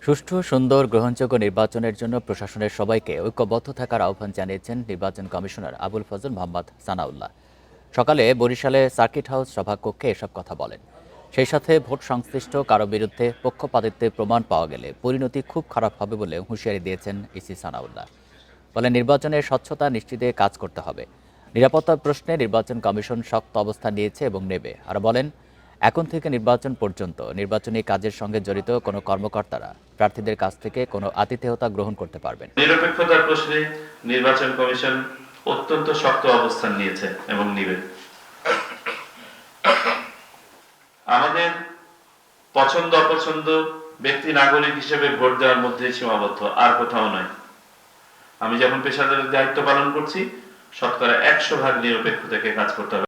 সুষ্ঠু, সুন্দর, গ্রহণযোগ্য নির্বাচনের জন্য প্রশাসনের সবাইকে ঐক্যবদ্ধ থাকার আহ্বান জানিয়েছেন নির্বাচন কমিশনার আবুল ফজল মোহাম্মদ সানাউল্লাহ। সকালে বরিশালে সার্কিট হাউস সভাকক্ষে এসব কথা বলেন। সেই সাথে ভোট সংশ্লিষ্ট কারো বিরুদ্ধে পক্ষপাতিত্বের প্রমাণ পাওয়া গেলে পরিণতি খুব খারাপ হবে বলে হুঁশিয়ারি দিয়েছেন ইসি সানাউল্লাহ। বলেন, নির্বাচনের স্বচ্ছতা নিশ্চিতে কাজ করতে হবে। নিরাপত্তার প্রশ্নে নির্বাচন কমিশন শক্ত অবস্থান নিয়েছে এবং নেবে। আর বলেন, এখন থেকে নির্বাচন পর্যন্ত নির্বাচনী কাজের সঙ্গে জড়িত কোনো কর্মকর্তারা প্রার্থীদের কাছ থেকে কোনো আতিথেয়তা গ্রহণ করতে পারবেন। নিরপেক্ষতার প্রশ্নে নির্বাচন কমিশন অত্যন্ত শক্ত অবস্থান নিয়েছে এবং নিবে। আমাদের পছন্দ অপছন্দ ব্যক্তি নাগরিক হিসেবে ভোট দেওয়ার মধ্যে সীমাবদ্ধ, আর কোথাও নয়। আমি যখন পেশাদারের দায়িত্ব পালন করছি, শতকরা 100% নিরপেক্ষ থেকে কাজ করতে হবে।